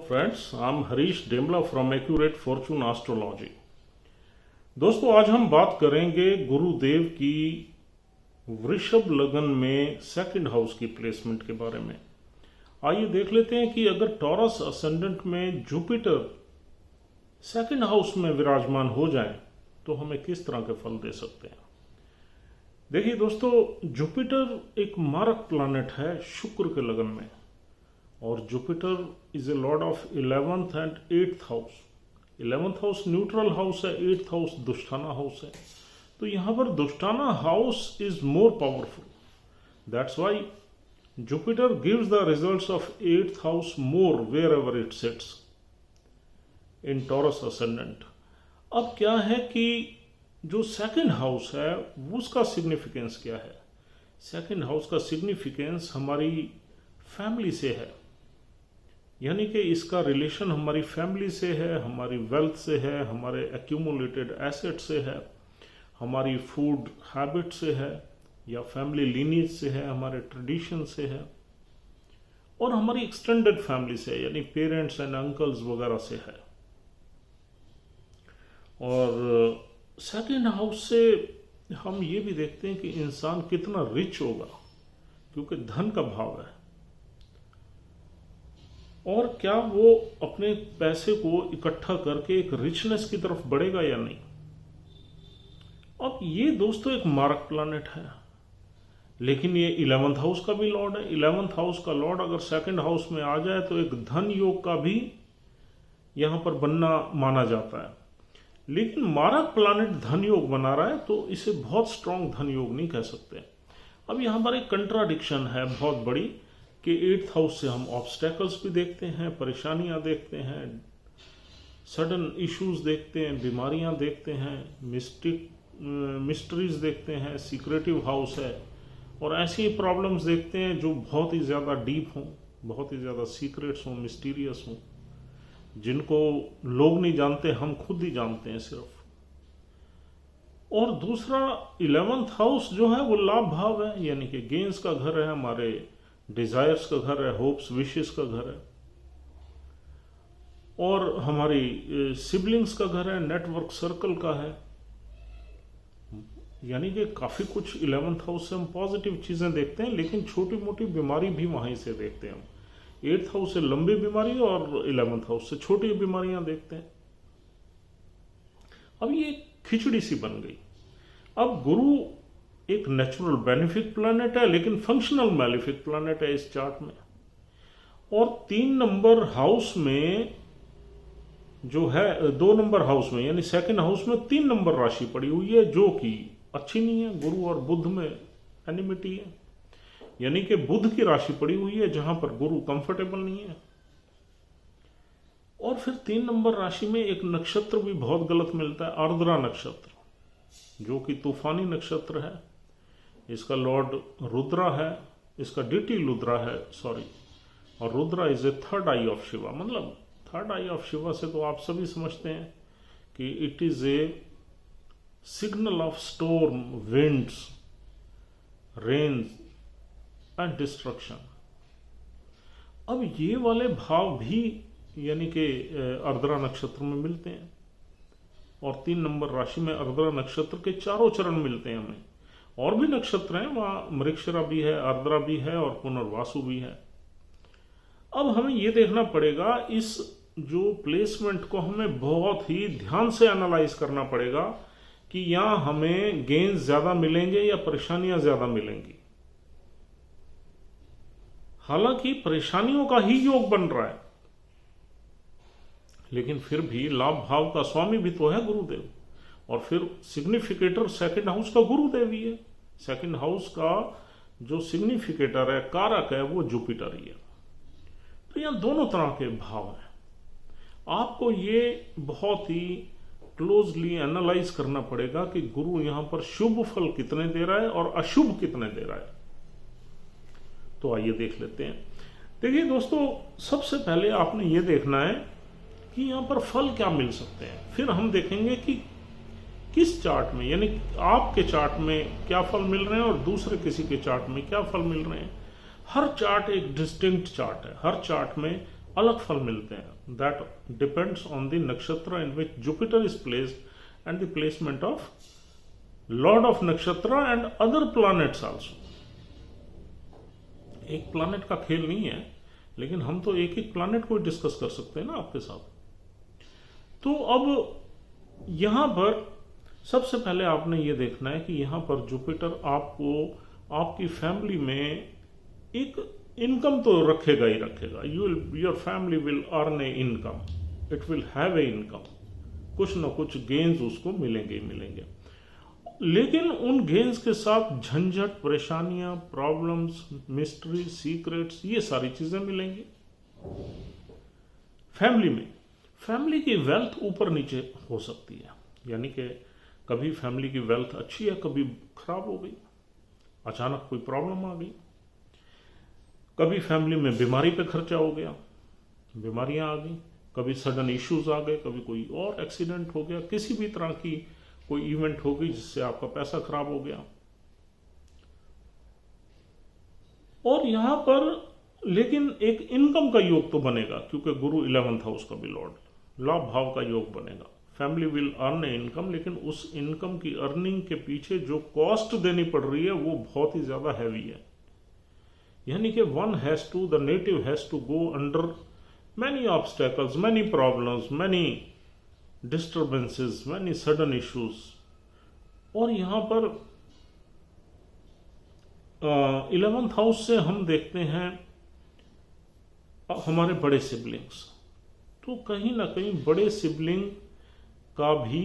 Friends, I am Harish Demla from accurate fortune astrology. दोस्तों, आज हम बात करेंगे गुरुदेव की वृषभ लगन में सेकंड हाउस की प्लेसमेंट के बारे में। आइए देख लेते हैं कि अगर टॉरस असेंडेंट में जुपिटर सेकंड हाउस में विराजमान हो जाए तो हमें किस तरह के फल दे सकते हैं। देखिए दोस्तों, जुपिटर एक मारक प्लैनेट है शुक्र के लगन में, और Jupiter is a lord of 11th and 8th house. 11th house neutral house है, 8th हाउस दुष्टाना हाउस है। तो यहां पर दुष्टाना house is more powerful. That's why Jupiter gives the results of 8th house more wherever it sits in Taurus ascendant. अब क्या है कि जो सेकंड हाउस है उसका सिग्निफिकेंस क्या है। सेकंड हाउस का सिग्निफिकेंस हमारी फैमिली से है, यानी कि इसका रिलेशन हमारी फैमिली से है, हमारी वेल्थ से है, हमारे एक्यूमुलेटेड एसेट से है, हमारी फूड हैबिट से है, या फैमिली लीनिएज से है, हमारे ट्रेडिशन से है, और हमारी एक्सटेंडेड फैमिली से है, यानी पेरेंट्स एंड अंकल्स वगैरह से है। और सेकंड हाउस से हम ये भी देखते हैं कि इंसान कितना रिच होगा, क्योंकि धन का भाव है, और क्या वो अपने पैसे को इकट्ठा करके एक रिचनेस की तरफ बढ़ेगा या नहीं। अब ये दोस्तों एक मारक प्लैनेट है, लेकिन ये 11th हाउस का भी लॉर्ड है। 11th हाउस का लॉर्ड अगर सेकंड हाउस में आ जाए तो एक धन योग का भी यहां पर बनना माना जाता है। लेकिन मारक प्लैनेट धन योग बना रहा है तो इसे बहुत स्ट्रांग धन योग नहीं कह सकते। अब यहां पर एक कंट्राडिक्शन है बहुत बड़ी कि 8th हाउस से हम ऑब्स्टेकल्स भी देखते हैं, परेशानियां देखते हैं, सडन इश्यूज देखते हैं, बीमारियां देखते हैं, मिस्ट्रीज देखते हैं, सीक्रेटिव हाउस है, और ऐसी प्रॉब्लम्स देखते हैं जो बहुत ही ज़्यादा डीप हों, बहुत ही ज़्यादा सीक्रेट्स हों, मिस्टीरियस हों, जिनको लोग नहीं जानते, हम खुद ही जानते हैं सिर्फ। और दूसरा 11th हाउस जो है वो लाभ भाव है, यानी कि गेन्स का घर है, हमारे डिजायर्स का घर है, होप्स विशेस का घर है, और हमारी सिबलिंग्स का घर है, नेटवर्क सर्कल का है, यानी कि काफी कुछ 11th हाउस से हम पॉजिटिव चीजें देखते हैं। लेकिन छोटी मोटी बीमारी भी वहीं से देखते हैं हम। 8th हाउस से लंबी बीमारी और 11th हाउस से छोटी बीमारियां देखते हैं। अब ये खिचड़ी सी बन गई। अब गुरु एक नेचुरल बेनिफिक प्लैनेट है, लेकिन फंक्शनल मैलिफिक प्लैनेट है इस चार्ट में। और 3 नंबर हाउस में जो है, 2 नंबर हाउस में यानी सेकंड हाउस में 3 नंबर राशि पड़ी हुई है, जो कि अच्छी नहीं है। गुरु और बुध में एनिमिटी है, यानी कि बुध की राशि पड़ी हुई है जहां पर गुरु कंफर्टेबल नहीं है। और फिर 3 नंबर राशि में एक नक्षत्र भी बहुत गलत मिलता है, आर्द्रा नक्षत्र, जो कि तूफानी नक्षत्र है। इसका लॉर्ड रुद्रा है, इसका डिटी रुद्रा है, सॉरी, और Rudra is a third I of Shiva. मतलब थर्ड आई ऑफ शिवा से तो आप सभी समझते हैं कि it is a signal of storm, winds, rains and destruction. अब ये वाले भाव भी यानी कि आर्द्रा नक्षत्र में मिलते हैं, और 3 नंबर राशि में आर्द्रा नक्षत्र के 4 चरण मिलते हैं हमें। और भी नक्षत्र हैं, वहां मृगशिरा भी है, आर्द्रा भी है, और पुनर्वासु भी है। अब हमें यह देखना पड़ेगा, इस जो प्लेसमेंट को हमें बहुत ही ध्यान से एनालाइज करना पड़ेगा कि यहां हमें गेन्स ज्यादा मिलेंगे या परेशानियां ज्यादा मिलेंगी। हालांकि परेशानियों का ही योग बन रहा है, लेकिन फिर भी लाभ भाव का स्वामी भी तो है गुरुदेव, और फिर सिग्निफिकेटर सेकंड हाउस का गुरुदेव ही है। सेकंड हाउस का जो सिग्निफिकेटर है, कारक है, वो जुपिटर ही है। तो यहां दोनों तरह के भाव हैं। आपको ये बहुत ही क्लोजली एनालाइज करना पड़ेगा कि गुरु यहां पर शुभ फल कितने दे रहा है और अशुभ कितने दे रहा है। तो आइए देख लेते हैं। देखिए दोस्तों, सबसे पहले आपने ये देखना है कि यहां पर फल क्या मिल सकते हैं। फिर हम देखेंगे कि किस चार्ट में, यानी आपके चार्ट में क्या फल मिल रहे हैं और दूसरे किसी के चार्ट में क्या फल मिल रहे हैं। हर चार्ट एक डिस्टिंक्ट चार्ट है, हर चार्ट में अलग फल मिलते हैं। That depends on the nakshatra in which Jupiter is placed and the placement of lord of nakshatra and other planets also. एक प्लैनेट का खेल नहीं है, लेकिन हम तो एक एक प्लैनेट को डिस्कस कर सकते हैं ना आपके साथ। तो अब यहां पर सबसे पहले आपने ये देखना है कि यहां पर जुपिटर आपको आपकी फैमिली में एक इनकम तो रखेगा ही रखेगा। Your family will earn A income, it will have a income, कुछ ना कुछ गेन्स उसको मिलेंगे ही मिलेंगे। लेकिन उन गेन्स के साथ झंझट, परेशानियां, प्रॉब्लम्स, मिस्ट्री, सीक्रेट्स, ये सारी चीजें मिलेंगी। फैमिली में फैमिली की वेल्थ ऊपर नीचे हो सकती है, यानी कि कभी फैमिली की वेल्थ अच्छी है, कभी खराब हो गई, अचानक कोई प्रॉब्लम आ गई, कभी फैमिली में बीमारी पे खर्चा हो गया, बीमारियां आ गई, कभी सडन इश्यूज आ गए, कभी कोई और एक्सीडेंट हो गया, किसी भी तरह की कोई इवेंट हो गई जिससे आपका पैसा खराब हो गया। और यहां पर लेकिन एक इनकम का योग तो बनेगा, क्योंकि गुरु 11th हाउस का भी लॉर्ड, लाभ भाव का योग बनेगा। Family will earn A income, लेकिन उस इनकम की अर्निंग के पीछे जो कॉस्ट देनी पड़ रही है वो बहुत ही ज्यादा हैवी है। यानी कि the native has to go under many obstacles, many problems, many disturbances, many sudden issues. और यहां पर 11th हाउस से हम देखते हैं हमारे बड़े सिबलिंग्स, तो कहीं ना कहीं बड़े सिबलिंग का भी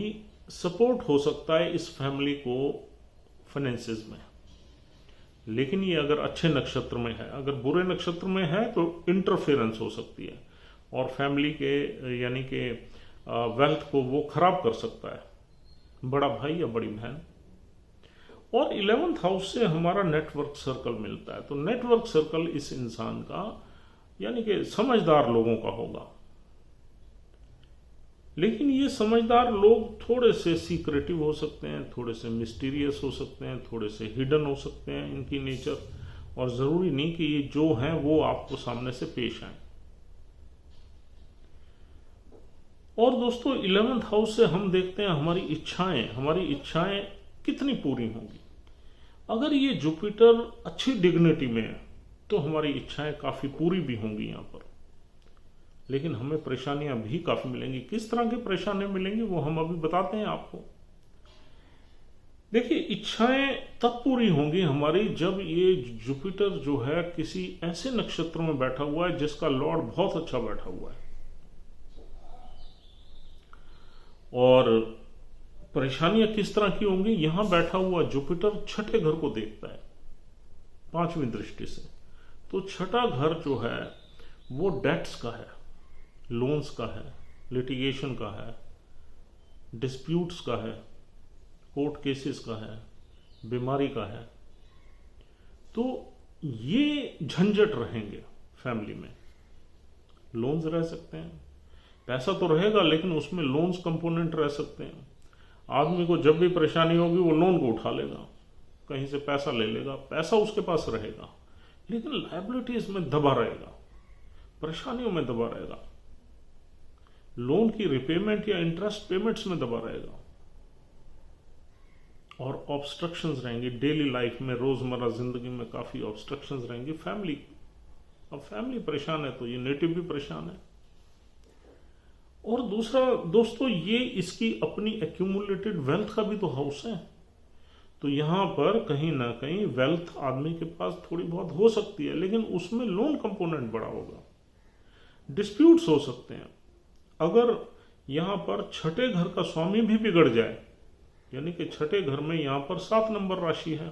सपोर्ट हो सकता है इस फैमिली को फाइनेंसेस में। लेकिन ये अगर अच्छे नक्षत्र में है, अगर बुरे नक्षत्र में है तो इंटरफेरेंस हो सकती है और फैमिली के यानी कि वेल्थ को वो खराब कर सकता है, बड़ा भाई या बड़ी बहन। और 11th हाउस से हमारा नेटवर्क सर्कल मिलता है, तो नेटवर्क सर्कल इस इंसान का यानी कि समझदार लोगों का होगा। लेकिन ये समझदार लोग थोड़े से सीक्रेटिव हो सकते हैं, थोड़े से मिस्टीरियस हो सकते हैं, थोड़े से हिडन हो सकते हैं इनकी नेचर, और जरूरी नहीं कि ये जो हैं वो आपको सामने से पेश आए। और दोस्तों 11th हाउस से हम देखते हैं हमारी इच्छाएं कितनी पूरी होंगी। अगर ये जुपिटर अच्छी डिग्निटी में है तो हमारी इच्छाएं काफी पूरी भी होंगी यहां पर, लेकिन हमें परेशानियां भी काफी मिलेंगी। किस तरह की परेशानियां मिलेंगी वो हम अभी बताते हैं आपको। देखिए, इच्छाएं तब पूरी होंगी हमारी जब ये जुपिटर जो है किसी ऐसे नक्षत्र में बैठा हुआ है जिसका लॉर्ड बहुत अच्छा बैठा हुआ है। और परेशानियां किस तरह की होंगी, यहां बैठा हुआ जुपिटर छठे घर को देखता है 5वीं दृष्टि से। तो छठा घर जो है वो डेट्स का है, लोन्स का है, लिटिगेशन का है, डिस्प्यूट्स का है, कोर्ट केसेस का है, बीमारी का है। तो ये झंझट रहेंगे फैमिली में। लोन्स रह सकते हैं, पैसा तो रहेगा लेकिन उसमें लोन्स कंपोनेंट रह सकते हैं। आदमी को जब भी परेशानी होगी वो लोन को उठा लेगा, कहीं से पैसा ले लेगा, पैसा उसके पास रहेगा लेकिन लायबिलिटीज में दबा रहेगा, परेशानियों में दबा रहेगा, लोन की रिपेमेंट या इंटरेस्ट पेमेंट्स में दबा रहेगा। और ऑब्स्ट्रक्शंस रहेंगी डेली लाइफ में, रोजमर्रा जिंदगी में काफी ऑब्स्ट्रक्शंस रहेंगी फैमिली। अब फैमिली परेशान है तो ये नेटिव भी परेशान है। और दूसरा दोस्तों, ये इसकी अपनी एक्यूमुलेटेड वेल्थ का भी तो हाउस है, तो यहां पर कहीं ना कहीं वेल्थ आदमी के पास थोड़ी बहुत हो सकती है, लेकिन उसमें लोन कंपोनेंट बड़ा होगा। डिस्प्यूट्स हो सकते हैं। अगर यहां पर छठे घर का स्वामी भी बिगड़ जाए, यानी कि छठे घर में यहां पर 7 नंबर राशि है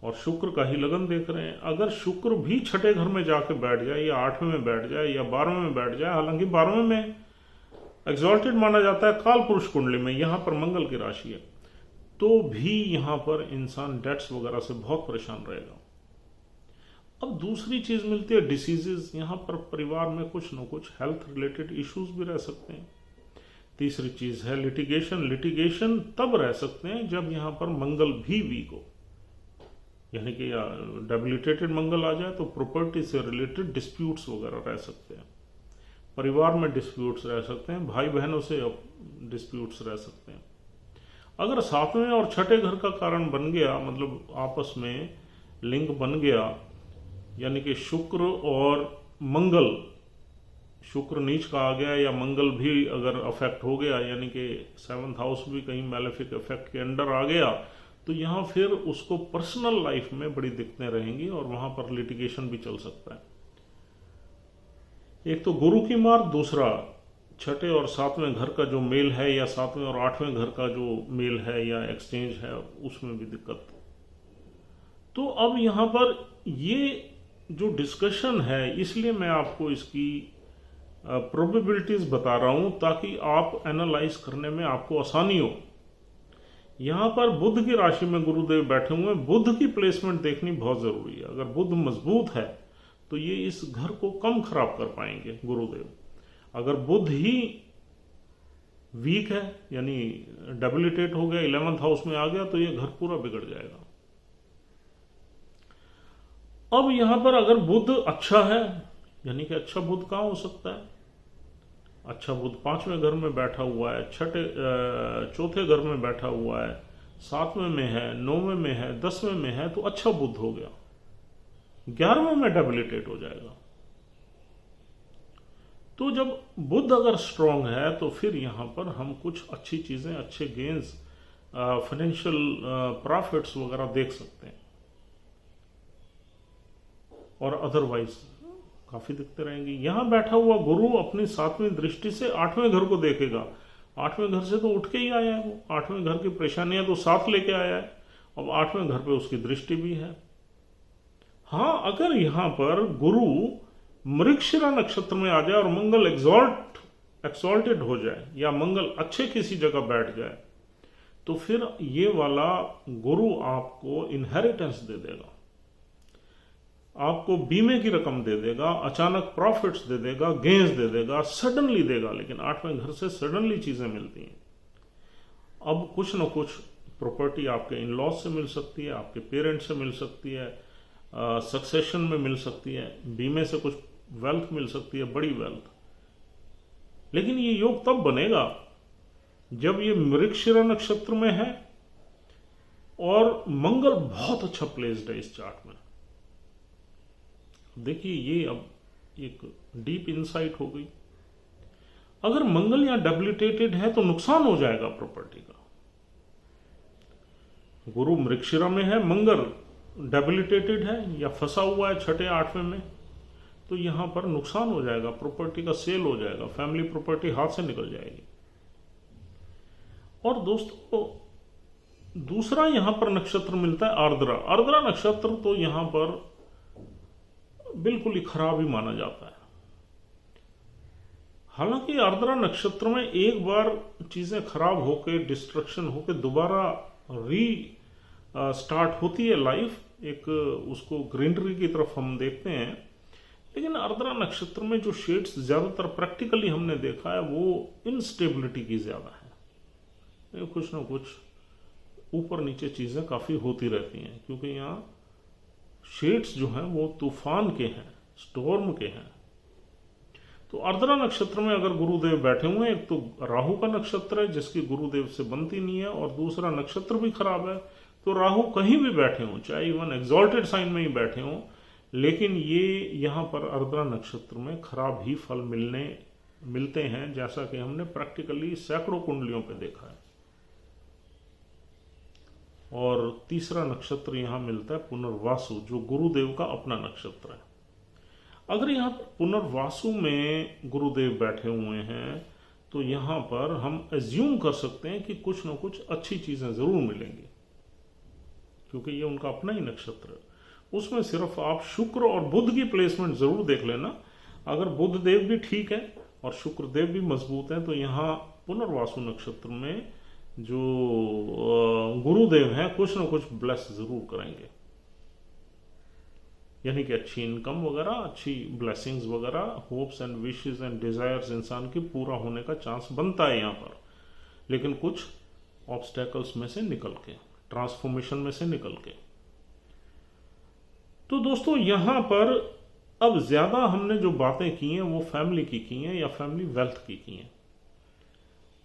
और शुक्र का ही लगन देख रहे हैं, अगर शुक्र भी छठे घर में जाके बैठ जाए या 8वें में बैठ जाए या 12वें में बैठ जाए, हालांकि 12वें में एग्जॉल्टेड माना जाता है काल पुरुष कुंडली में, यहां पर मंगल की राशि है, तो भी यहां पर इंसान डेट्स वगैरह से बहुत परेशान रहेगा। अब दूसरी चीज मिलती है डिसीजेज। यहां पर परिवार में कुछ न कुछ हेल्थ रिलेटेड इश्यूज भी रह सकते हैं। तीसरी चीज है लिटिगेशन। लिटिगेशन तब रह सकते हैं जब यहां पर मंगल भी वीक हो, यानी कि डेबिलिटेटेड मंगल आ जाए तो प्रॉपर्टी से रिलेटेड डिस्प्यूट्स वगैरह रह सकते हैं, परिवार में डिस्प्यूट्स रह सकते हैं, भाई बहनों से डिस्प्यूट्स रह सकते हैं। अगर सातवें और छठे घर का कारण बन गया, मतलब आपस में लिंक बन गया, यानी कि शुक्र और मंगल, शुक्र नीच का आ गया या मंगल भी अगर अफेक्ट हो गया, यानी कि 7th हाउस भी कहीं मैलेफिक इफेक्ट के अंडर आ गया, तो यहाँ फिर उसको पर्सनल लाइफ में बड़ी दिक्कतें रहेंगी और वहां पर लिटिगेशन भी चल सकता है। एक तो गुरु की मार, दूसरा छठे और सातवें घर का जो मेल है या सातवें और आठवें घर का जो मेल है या एक्सचेंज है, उसमें भी दिक्कत। तो अब यहां पर ये जो डिस्कशन है, इसलिए मैं आपको इसकी प्रोबेबिलिटीज बता रहा हूं ताकि आप एनालाइज करने में आपको आसानी हो। यहां पर बुध की राशि में गुरुदेव बैठे हुए हैं, बुध की प्लेसमेंट देखनी बहुत जरूरी है। अगर बुध मजबूत है तो ये इस घर को कम खराब कर पाएंगे गुरुदेव। अगर बुध ही वीक है, यानी डेबिलिटेट हो गया, 11th हाउस में आ गया, तो ये घर पूरा बिगड़ जाएगा। अब यहां पर अगर बुध अच्छा है, यानी कि अच्छा बुध कहां हो सकता है? अच्छा बुध 5वें घर में बैठा हुआ है, चौथे घर में बैठा हुआ है, 7वें में है, 9वें में है, 10वें में है, तो अच्छा बुध हो गया। 11वें में डेबिलिटेट हो जाएगा। तो जब बुध अगर स्ट्रांग है तो फिर यहां पर हम कुछ अच्छी चीजें, अच्छे गेन्स, फाइनेंशियल प्रॉफिट्स वगैरह देख सकते हैं, और अदरवाइज काफी दिक्कतें रहेंगी। यहां बैठा हुआ गुरु अपनी 7वीं दृष्टि से 8वें घर को देखेगा। 8वें घर से तो उठ के ही आया है वो, 8वें घर की परेशानियां तो साथ लेके आया है, अब 8वें घर पे उसकी दृष्टि भी है। हाँ, अगर यहां पर गुरु मृगशिरा नक्षत्र में आ जाए और मंगल एक्सॉल्टेड हो जाए, या मंगल अच्छे किसी जगह बैठ जाए, तो फिर ये वाला गुरु आपको इनहेरिटेंस दे देगा, आपको बीमे की रकम दे देगा, अचानक प्रॉफिट्स दे देगा, गेन्स दे देगा, सडनली देगा। लेकिन 8वें घर से सडनली चीजें मिलती हैं। अब कुछ न कुछ प्रॉपर्टी आपके इन लॉज से मिल सकती है, आपके पेरेंट्स से मिल सकती है, सक्सेशन में मिल सकती है, बीमे से कुछ वेल्थ मिल सकती है, बड़ी वेल्थ। लेकिन ये योग तब बनेगा जब ये मृगशिरा नक्षत्र में है और मंगल बहुत अच्छा प्लेस्ड है इस चार्ट में। देखिए, ये अब एक डीप इंसाइट हो गई। अगर मंगल यहां डेबिलिटेटेड है तो नुकसान हो जाएगा प्रॉपर्टी का। गुरु मृगशिरा में है, मंगल डेबिलिटेटेड है या फंसा हुआ है 6, 8वें में, तो यहां पर नुकसान हो जाएगा, प्रॉपर्टी का सेल हो जाएगा, फैमिली प्रॉपर्टी हाथ से निकल जाएगी। और दोस्तों, दूसरा यहां पर नक्षत्र मिलता है आर्द्रा। आर्द्रा नक्षत्र तो यहां पर बिल्कुल ही खराब ही माना जाता है। हालांकि आर्द्रा नक्षत्र में एक बार चीजें खराब होकर, डिस्ट्रक्शन होकर दोबारा स्टार्ट होती है लाइफ, एक उसको ग्रीनरी की तरफ हम देखते हैं। लेकिन आर्द्रा नक्षत्र में जो शेड्स ज्यादातर प्रैक्टिकली हमने देखा है वो इनस्टेबिलिटी की ज्यादा है। कुछ ना कुछ ऊपर नीचे चीजें काफी होती रहती हैं, क्योंकि यहाँ शेड्स जो हैं वो तूफान के हैं, स्टॉर्म के हैं। तो आर्द्रा नक्षत्र में अगर गुरुदेव बैठे हुए हैं, एक तो राहु का नक्षत्र है जिसकी गुरुदेव से बनती नहीं है, और दूसरा नक्षत्र भी खराब है। तो राहु कहीं भी बैठे हों, चाहे इवन एग्जॉल्टेड साइन में ही बैठे हों, लेकिन ये यहां पर आर्द्रा नक्षत्र में खराब ही फल मिलते हैं, जैसा कि हमने प्रैक्टिकली सैकड़ों कुंडलियों पे देखा है। और तीसरा नक्षत्र यहां मिलता है पुनर्वासु, जो गुरुदेव का अपना नक्षत्र है। अगर यहां पर पुनर्वासु में गुरुदेव बैठे हुए हैं तो यहां पर हम एज्यूम कर सकते हैं कि कुछ न कुछ अच्छी चीजें जरूर मिलेंगी, क्योंकि ये उनका अपना ही नक्षत्र है। उसमें सिर्फ आप शुक्र और बुध की प्लेसमेंट जरूर देख लेना। अगर बुध देव भी ठीक है और शुक्र देव भी मजबूत है, तो यहाँ पुनर्वासु नक्षत्र में जो गुरुदेव हैं कुछ न कुछ ब्लेस जरूर करेंगे, यानी कि अच्छी इनकम वगैरह, अच्छी ब्लेसिंग्स वगैरह, hopes and wishes and desires इंसान की पूरा होने का चांस बनता है यहाँ पर, लेकिन कुछ ऑब्स्टेकल्स में से निकल के, ट्रांसफॉर्मेशन में से निकल के। तो दोस्तों यहाँ पर अब ज्यादा हमने जो बातें की हैं वो फैमिली की हैं या फैमिली वेल्थ की हैं,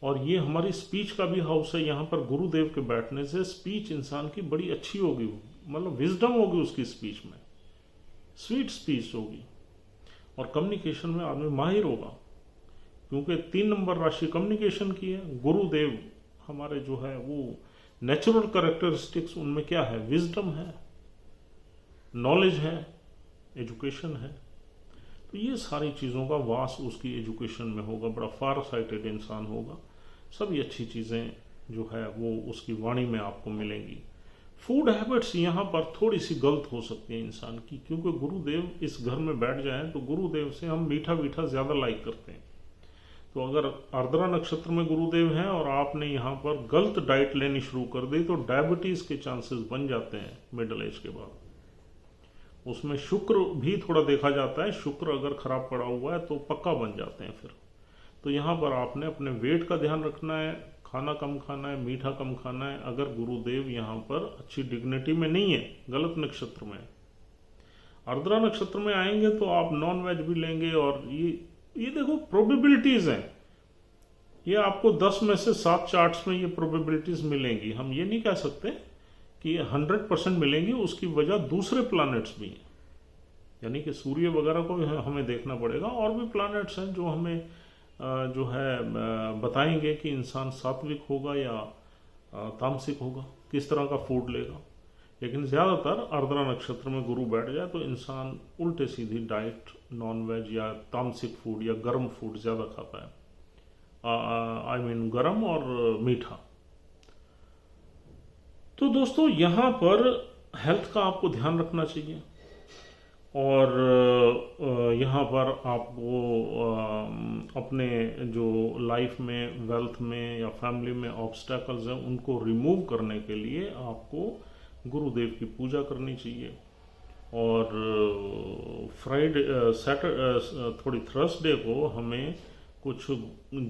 और ये हमारी स्पीच का भी हाउस है। यहाँ पर गुरुदेव के बैठने से स्पीच इंसान की बड़ी अच्छी होगी, मतलब विजडम होगी उसकी स्पीच में, स्वीट स्पीच होगी, और कम्युनिकेशन में आदमी माहिर होगा, क्योंकि 3 नंबर राशि कम्युनिकेशन की है। गुरुदेव हमारे जो है वो नेचुरल कैरेक्टरिस्टिक्स उनमें क्या है, विजडम है, नॉलेज है, एजुकेशन है। तो ये सारी चीज़ों का वास उसकी एजुकेशन में होगा, बड़ा फार साइटेड इंसान होगा। सभी अच्छी चीज़ें जो है वो उसकी वाणी में आपको मिलेंगी। फूड हैबिट्स यहाँ पर थोड़ी सी गलत हो सकती है इंसान की, क्योंकि गुरुदेव इस घर में बैठ जाएं तो गुरुदेव से हम मीठा मीठा ज़्यादा लाइक करते हैं। तो अगर आर्द्रा नक्षत्र में गुरुदेव हैं और आपने यहाँ पर गलत डाइट लेनी शुरू कर दी तो डायबिटीज़ के चांसेस बन जाते हैं मिडिल एज के बाद। उसमें शुक्र भी थोड़ा देखा जाता है, शुक्र अगर खराब पड़ा हुआ है तो पक्का बन जाते हैं फिर। तो यहाँ पर आपने अपने वेट का ध्यान रखना है, खाना कम खाना है, मीठा कम खाना है। अगर गुरुदेव यहाँ पर अच्छी डिग्निटी में नहीं है, गलत नक्षत्र में, आर्द्रा नक्षत्र में आएंगे तो आप नॉन वेज भी लेंगे, और ये देखो प्रोबेबिलिटीज हैं, ये आपको 10 में से 7 चार्ट्स में ये प्रोबेबिलिटीज मिलेंगी। हम ये नहीं कह सकते कि 100% मिलेंगी, उसकी वजह दूसरे प्लैनेट्स भी हैं, यानी कि सूर्य वगैरह को भी हमें देखना पड़ेगा, और भी प्लैनेट्स हैं जो हमें जो है बताएंगे कि इंसान सात्विक होगा या तामसिक होगा, किस तरह का फूड लेगा। लेकिन ज़्यादातर आर्द्रा नक्षत्र में गुरु बैठ जाए तो इंसान उल्टे सीधी डाइट, नॉन वेज या तामसिक फूड या गर्म फूड ज़्यादा खाता है, आई मीन गर्म और मीठा। तो दोस्तों यहाँ पर हेल्थ का आपको ध्यान रखना चाहिए, और यहाँ पर आपको अपने जो लाइफ में, वेल्थ में या फैमिली में ऑब्स्टैकल्स हैं उनको रिमूव करने के लिए आपको गुरुदेव की पूजा करनी चाहिए। और थोड़ी थर्सडे को हमें कुछ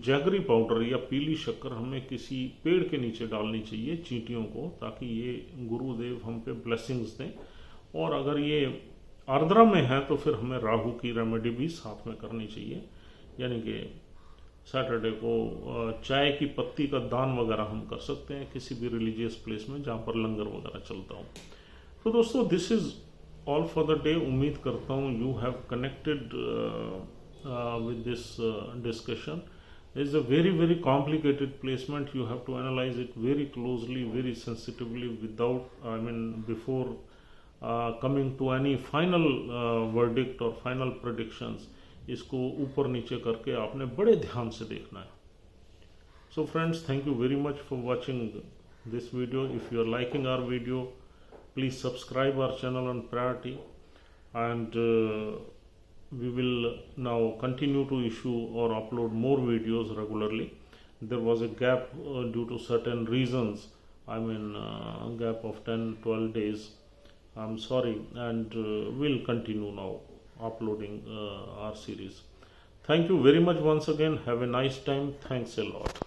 जैगरी पाउडर या पीली शक्कर हमें किसी पेड़ के नीचे डालनी चाहिए चींटियों को, ताकि ये गुरुदेव हम पे ब्लेसिंग्स दें। और अगर ये आर्द्रा में है तो फिर हमें राहु की रेमेडी भी साथ में करनी चाहिए, यानी कि सैटरडे को चाय की पत्ती का दान वगैरह हम कर सकते हैं किसी भी रिलीजियस प्लेस में जहाँ पर लंगर वगैरह चलता हो। तो दोस्तों this is all for the day. उम्मीद करता हूँ you have connected with this discussion. It's a very complicated placement. You have to analyze it very closely, very sensitively, before coming to any final verdict or final predictions. इसको ऊपर नीचे करके आपने बड़े ध्यान से देखना है। So friends, thank you very much for watching this video. If you are liking our video, please subscribe our channel on priority, and we will now continue to issue or upload more videos regularly. There was a gap due to certain reasons, a gap of 10-12 days. I'm sorry, and we'll continue now uploading our series. Thank you very much once again. Have a nice time. Thanks a lot.